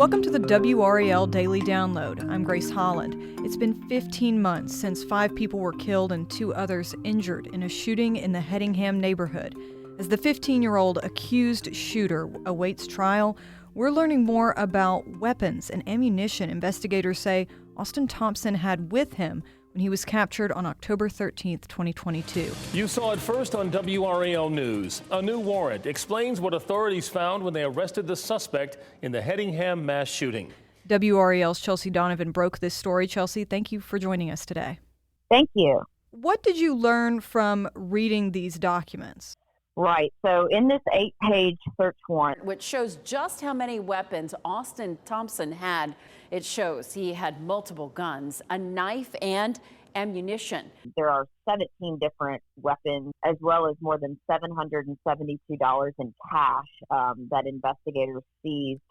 Welcome to the WRAL Daily Download. I'm Grace Holland. It's been 15 months since 5 people were killed and 2 others injured in a shooting in the Hedingham neighborhood. As the 15-year-old accused shooter awaits trial, we're learning more about weapons and ammunition investigators say Austin Thompson had with him when he was captured on October 13th, 2022. You saw it first on WRAL News. A new warrant explains what authorities found when they arrested the suspect in the Hedingham mass shooting. WRAL's Chelsea Donovan broke this story. Chelsea, thank you for joining us today. Thank you. What did you learn from reading these documents? Right. So in this 8-page search warrant, which shows just how many weapons Austin Thompson had, it shows he had multiple guns, a knife, and ammunition. There are 17 different weapons, as well as more than $772 in cash that investigators seized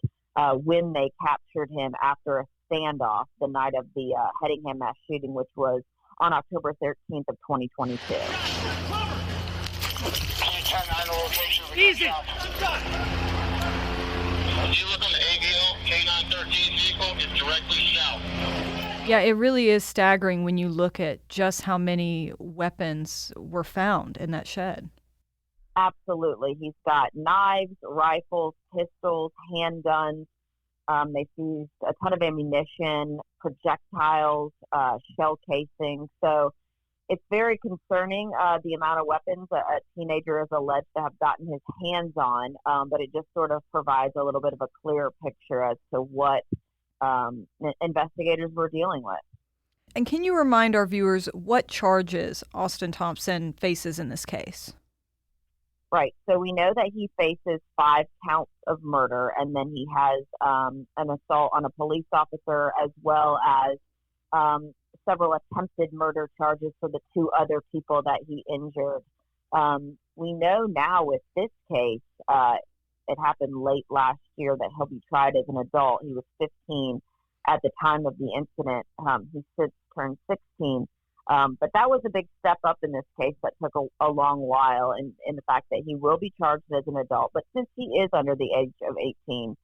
when they captured him after a standoff the night of the Hedingham mass shooting, which was on October 13th of 2022. Easy. When you look on the ABL K913 vehicle, it's directly south. Yeah, it really is staggering when you look at just how many weapons were found in that shed. Absolutely. He's got knives, rifles, pistols, handguns. They seized a ton of ammunition, projectiles, shell casings. So it's very concerning, the amount of weapons a teenager is alleged to have gotten his hands on, but it just sort of provides a little bit of a clearer picture as to what investigators were dealing with. And can you remind our viewers what charges Austin Thompson faces in this case? Right. So we know that he faces 5 counts of murder, and then he has an assault on a police officer, as well as several attempted murder charges for the 2 other people that he injured. We know now with this case, it happened late last year, that he'll be tried as an adult. He was 15 at the time of the incident. He's since turned 16. But that was a big step up in this case that took a long while, in the fact that he will be charged as an adult. But since he is under the age of 18,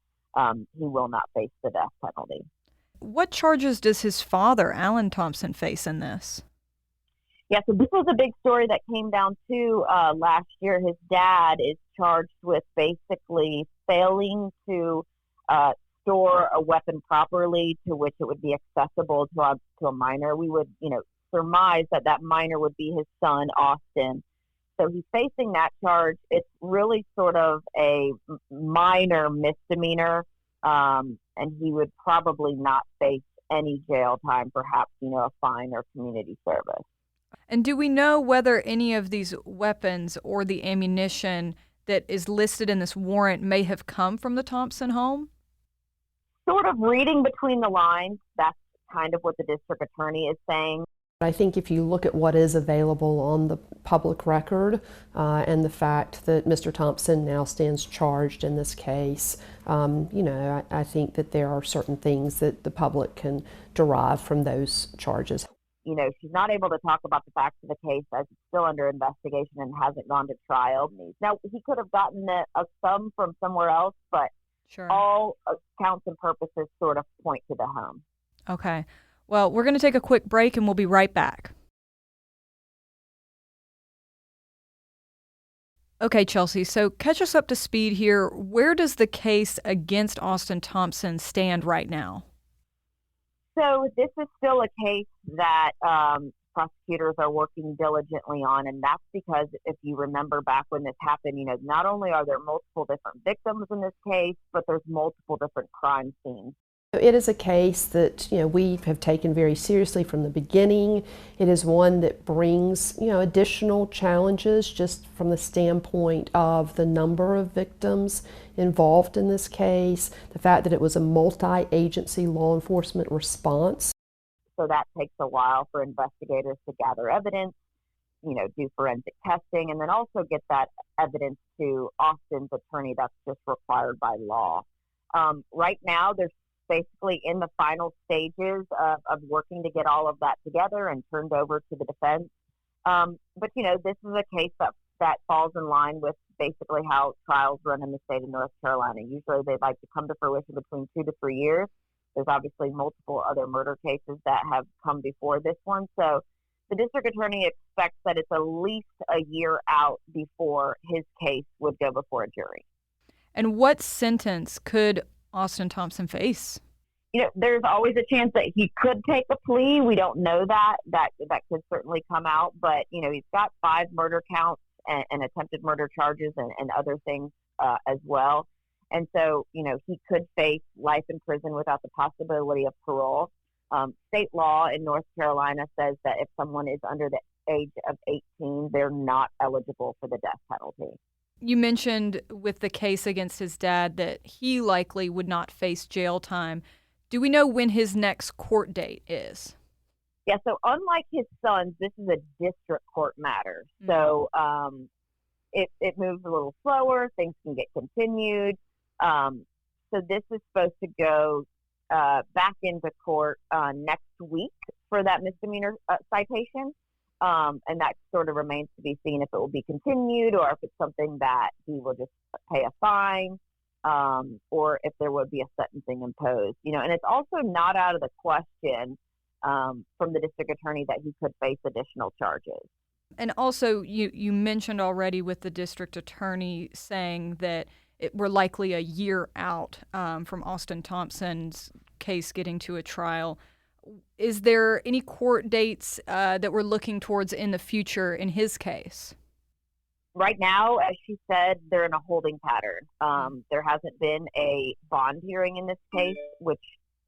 he will not face the death penalty. What charges does his father, Alan Thompson, face in this? Yeah, so this was a big story that came down to last year. His dad is charged with basically failing to store a weapon properly to which it would be accessible to a minor. We would, surmise that minor would be his son, Austin. So he's facing that charge. It's really sort of a minor misdemeanor. And he would probably not face any jail time, perhaps, a fine or community service. And do we know whether any of these weapons or the ammunition that is listed in this warrant may have come from the Thompson home? Sort of reading between the lines, that's kind of what the district attorney is saying. I think if you look at what is available on the public record and the fact that Mr. Thompson now stands charged in this case, I think that there are certain things that the public can derive from those charges. She's not able to talk about the facts of the case as it's still under investigation and hasn't gone to trial. Now, he could have gotten a sum from somewhere else, but sure, all counts and purposes sort of point to the home. Okay. Well, we're going to take a quick break and we'll be right back. Okay, Chelsea, so catch us up to speed here. Where does the case against Austin Thompson stand right now? So this is still a case that prosecutors are working diligently on, and that's because if you remember back when this happened, not only are there multiple different victims in this case, but there's multiple different crime scenes. It is a case that we have taken very seriously from the beginning. It is one that brings additional challenges just from the standpoint of the number of victims involved in this case, the fact that it was a multi-agency law enforcement response. So that takes a while for investigators to gather evidence, do forensic testing, and then also get that evidence to Austin's attorney. That's just required by law. Right now, there's basically in the final stages of working to get all of that together and turned over to the defense. But, this is a case that that falls in line with basically how trials run in the state of North Carolina. Usually they like to come to fruition between 2 to 3 years. There's obviously multiple other murder cases that have come before this one. So the district attorney expects that it's at least a year out before his case would go before a jury. And what sentence could Austin Thompson face? There's always a chance that he could take a plea. We don't know that. That could certainly come out. But, he's got 5 murder counts and attempted murder charges and other things as well. And so, he could face life in prison without the possibility of parole. State law in North Carolina says that if someone is under the age of 18, they're not eligible for the death penalty. You mentioned with the case against his dad that he likely would not face jail time. Do we know when his next court date is? Yeah, so unlike his sons, this is a district court matter. Mm-hmm. So it moves a little slower. Things can get continued. So this is supposed to go back into court next week for that misdemeanor citation. And that sort of remains to be seen if it will be continued or if it's something that he will just pay a fine. Or if there would be a sentencing imposed, and it's also not out of the question from the district attorney that he could face additional charges. And also, you mentioned already with the district attorney saying that we're likely a year out from Austin Thompson's case getting to a trial. Is there any court dates that we're looking towards in the future in his case? Right now, as she said, they're in a holding pattern. There hasn't been a bond hearing in this case, which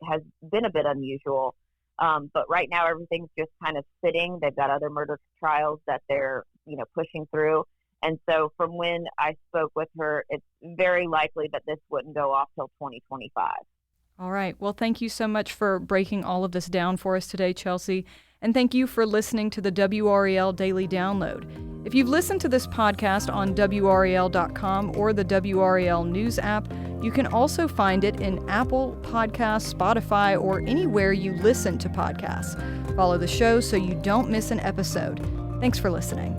has been a bit unusual. But right now, everything's just kind of sitting. They've got other murder trials that they're, pushing through. And so from when I spoke with her, it's very likely that this wouldn't go off till 2025. All right. Well, thank you so much for breaking all of this down for us today, Chelsea. And thank you for listening to the WRAL Daily Download. If you've listened to this podcast on WRAL.com or the WRAL News app, you can also find it in Apple Podcasts, Spotify, or anywhere you listen to podcasts. Follow the show so you don't miss an episode. Thanks for listening.